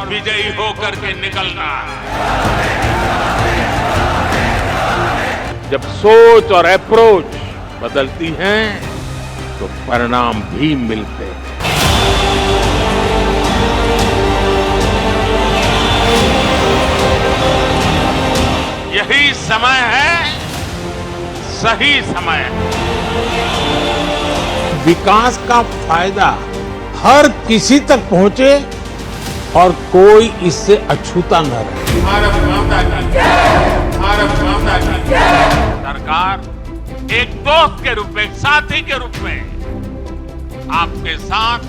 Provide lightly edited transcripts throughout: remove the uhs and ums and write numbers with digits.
विजयी होकर के निकलना। जब सोच और अप्रोच बदलती हैं तो परिणाम भी मिलते हैं। यही समय है, सही समय है। विकास का फायदा हर किसी तक पहुंचे और कोई इससे अछूता न रहे। भारत माता की जय, भारत माता की जय। सरकार एक दोस्त के रूप में, एक साथी के रूप में आपके साथ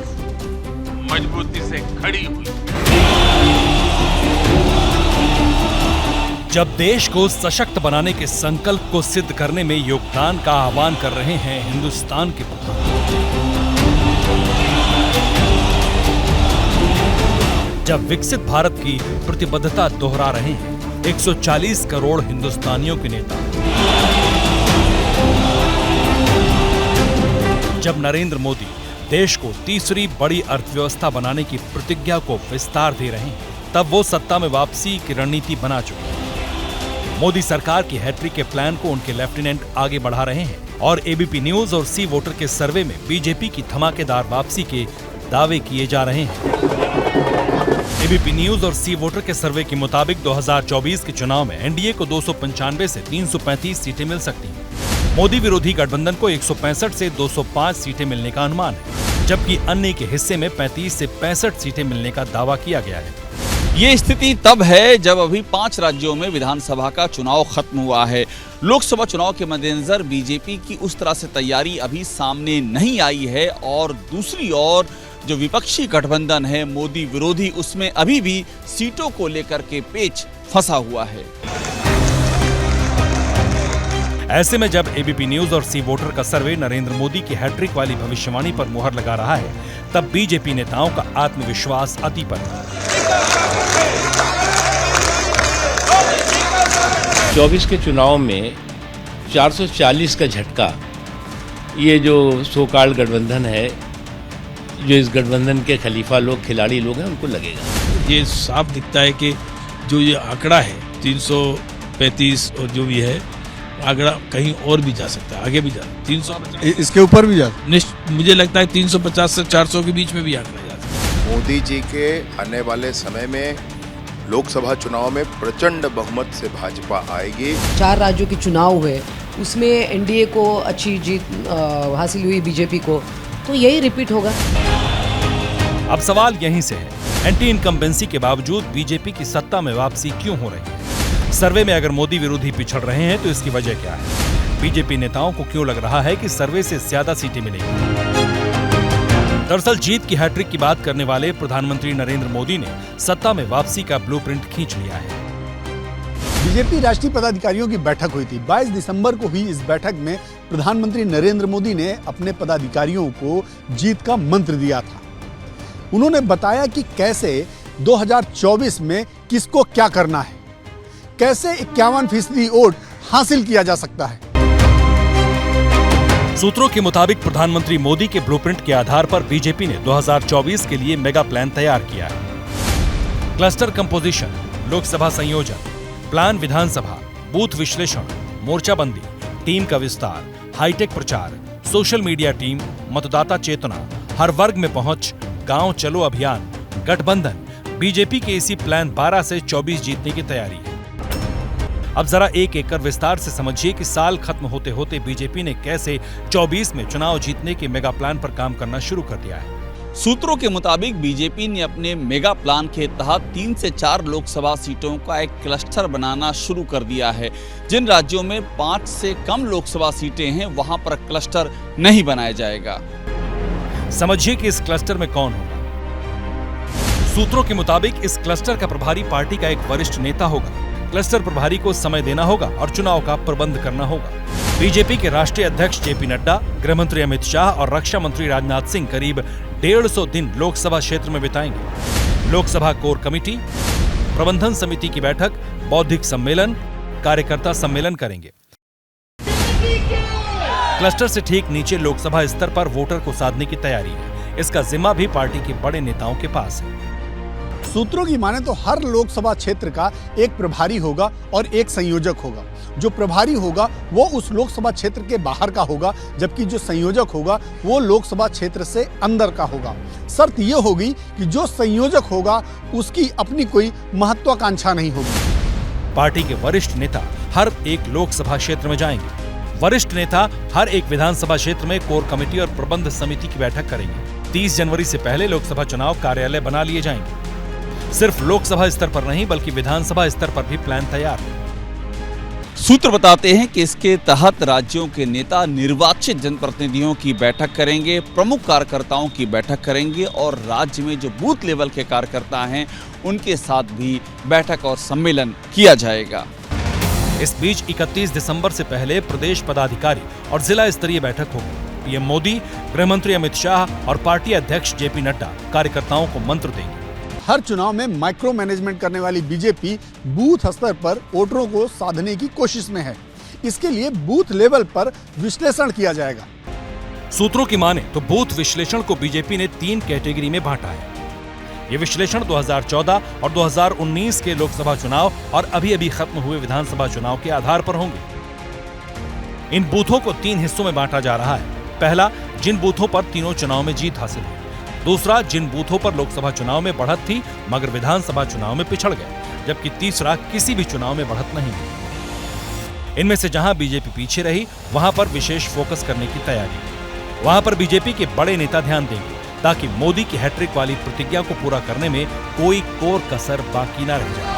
मजबूती से खड़ी हुई। जब देश को सशक्त बनाने के संकल्प को सिद्ध करने में योगदान का आह्वान कर रहे हैं हिंदुस्तान के प्रधानमंत्री, जब विकसित भारत की प्रतिबद्धता दोहरा रहे हैं 140 करोड़ हिंदुस्तानियों के नेता, जब नरेंद्र मोदी देश को तीसरी बड़ी अर्थव्यवस्था बनाने की प्रतिज्ञा को विस्तार दे रहे हैं, तब वो सत्ता में वापसी की रणनीति बना चुके हैं। मोदी सरकार की हैट्रिक के प्लान को उनके लेफ्टिनेंट आगे बढ़ा रहे हैं और एबीपी न्यूज और सी वोटर के सर्वे में बीजेपी की धमाकेदार वापसी के दावे किए जा रहे हैं। एबीपी न्यूज और सी वोटर के सर्वे के मुताबिक 2024 के चुनाव में एनडीए को 295 से 335 सीटें मिल सकती हैं। मोदी विरोधी गठबंधन को 165 से 205 सीटें मिलने का अनुमान है, जबकि अन्य के हिस्से में 35 से 65 सीटें मिलने का दावा किया गया है। ये स्थिति तब है जब अभी 5 राज्यों में विधानसभा का चुनाव खत्म हुआ है। लोकसभा चुनाव के मद्देनजर बीजेपी की उस तरह से तैयारी अभी सामने नहीं आई है और दूसरी ओर जो विपक्षी गठबंधन है मोदी विरोधी, उसमें अभी भी सीटों को लेकर के पेच फंसा हुआ है। ऐसे में जब एबीपी न्यूज और सी वोटर का सर्वे नरेंद्र मोदी की हैट्रिक वाली भविष्यवाणी पर मुहर लगा रहा है, तब बीजेपी नेताओं का आत्मविश्वास अति पर है। 24 के चुनाव में 440 का झटका, ये जो सो कॉल्ड गठबंधन है, जो इस गठबंधन के खलीफा लोग, खिलाड़ी लोग हैं, उनको लगेगा। ये साफ दिखता है कि जो ये आंकड़ा है 335 और जो भी है आंकड़ा कहीं और भी जा सकता है, आगे भी जा 350, इसके ऊपर भी जा, मुझे लगता है 350 से 400 के बीच में भी आंकड़ा जा सकता है। मोदी जी के आने वाले समय में लोकसभा चुनाव में प्रचंड बहुमत से भाजपा आएगी। 4 राज्यों के चुनाव हुए, उसमें एनडीए को अच्छी जीत हासिल हुई, बीजेपी को, तो यही रिपीट होगा। अब सवाल यहीं से है, एंटी इनकम्बेंसी के बावजूद बीजेपी की सत्ता में वापसी क्यों हो रही है? सर्वे में अगर मोदी विरोधी पिछड़ रहे हैं तो इसकी वजह क्या है? बीजेपी नेताओं को क्यों लग रहा है कि सर्वे से ज्यादा सीटें मिलेंगी? दरअसल जीत की हैट्रिक की बात करने वाले प्रधानमंत्री नरेंद्र मोदी ने सत्ता में वापसी का ब्लूप्रिंट खींच लिया है। बीजेपी राष्ट्रीय पदाधिकारियों की बैठक हुई थी। 22 दिसंबर को हुई इस बैठक में प्रधानमंत्री नरेंद्र मोदी ने अपने पदाधिकारियों को जीत का मंत्र दिया था। उन्होंने बताया कि कैसे 2024 में किसको क्या करना है, कैसे 51% वोट हासिल किया जा सकता है। सूत्रों के मुताबिक प्रधानमंत्री मोदी के ब्लूप्रिंट के आधार पर बीजेपी ने 2024 के लिए मेगा प्लान तैयार किया है। क्लस्टर कंपोजिशन, लोकसभा संयोजन, प्लान विधानसभा, बूथ विश्लेषण, मोर्चाबंदी, टीम का विस्तार, हाईटेक प्रचार, सोशल मीडिया टीम, मतदाता चेतना, हर वर्ग में पहुंच, गांव चलो अभियान, गठबंधन, बीजेपी के इसी प्लान 12 से 24 जीतने की तैयारी है। अब जरा एक एक कर विस्तार से समझिए कि साल खत्म होते होते बीजेपी ने कैसे 24 में चुनाव जीतने के मेगा प्लान पर काम करना शुरू कर दिया है। सूत्रों के मुताबिक बीजेपी ने अपने मेगा प्लान के तहत 3 से 4 लोकसभा सीटों का एक क्लस्टर बनाना शुरू कर दिया है। जिन राज्यों में 5 से कम लोकसभा सीटें हैं, वहां पर क्लस्टर नहीं बनाया जाएगा। समझिए कि इस क्लस्टर में कौन होगा। सूत्रों के मुताबिक इस क्लस्टर का प्रभारी पार्टी का एक वरिष्ठ नेता होगा। क्लस्टर प्रभारी को समय देना होगा और चुनाव का प्रबंध करना होगा। बीजेपी के राष्ट्रीय अध्यक्ष जेपी नड्डा, गृहमंत्री अमित शाह और रक्षा मंत्री राजनाथ सिंह करीब 150 दिन लोकसभा क्षेत्र में बिताएंगे। लोकसभा कोर कमेटी, प्रबंधन समिति की बैठक, बौद्धिक सम्मेलन, कार्यकर्ता सम्मेलन करेंगे। क्लस्टर से ठीक नीचे लोकसभा स्तर पर वोटर को साधने की तैयारी है। इसका जिम्मा भी पार्टी के बड़े नेताओं के पास है। सूत्रों की माने तो हर लोकसभा क्षेत्र का एक प्रभारी होगा और एक संयोजक होगा। जो प्रभारी होगा वो उस लोकसभा क्षेत्र के बाहर का होगा, जबकि जो संयोजक होगा वो लोकसभा क्षेत्र से अंदर का होगा। शर्त ये होगी कि जो संयोजक होगा उसकी अपनी कोई महत्वाकांक्षा नहीं होगी। पार्टी के वरिष्ठ नेता हर एक लोकसभा क्षेत्र में जाएंगे। वरिष्ठ नेता हर एक विधानसभा क्षेत्र में कोर कमेटी और प्रबंध समिति की बैठक करेंगे। 30 जनवरी से पहले लोकसभा चुनाव कार्यालय बना लिए जाएंगे। सिर्फ लोकसभा स्तर पर नहीं बल्कि विधानसभा स्तर पर भी प्लान तैयार है। सूत्र बताते हैं कि इसके तहत राज्यों के नेता निर्वाचित जनप्रतिनिधियों की बैठक करेंगे, प्रमुख कार्यकर्ताओं की बैठक करेंगे और राज्य में जो बूथ लेवल के कार्यकर्ता हैं उनके साथ भी बैठक और सम्मेलन किया जाएगा। इस बीच 31 दिसंबर से पहले प्रदेश पदाधिकारी और जिला स्तरीय बैठक होगी। पीएम मोदी, गृह मंत्री अमित शाह और पार्टी अध्यक्ष जेपी नड्डा कार्यकर्ताओं को मंत्र देंगे। हर चुनाव में माइक्रो मैनेजमेंट करने वाली बीजेपी बूथ स्तर पर वोटरों को साधने की कोशिश में है। इसके लिए बूथ लेवल पर विश्लेषण किया जाएगा। सूत्रों की माने तो बूथ विश्लेषण को बीजेपी ने 3 कैटेगरी में बांटा है। ये विश्लेषण 2014 और 2019 के लोकसभा चुनाव और अभी खत्म हुए विधानसभा चुनाव के आधार पर होंगे। इन बूथों को 3 हिस्सों में बांटा जा रहा है। पहला, जिन बूथों पर तीनों चुनाव में जीत हासिल हुई। दूसरा, जिन बूथों पर लोकसभा चुनाव में बढ़त थी मगर विधानसभा चुनाव में पिछड़ गए। जबकि तीसरा, किसी भी चुनाव में बढ़त नहीं हुई। इनमें से जहां बीजेपी पीछे रही वहां पर विशेष फोकस करने की तैयारी। वहां पर बीजेपी के बड़े नेता ध्यान देंगे ताकि मोदी की हैट्रिक वाली प्रतिज्ञा को पूरा करने में कोई कोर कसर बाकी न रह जाए।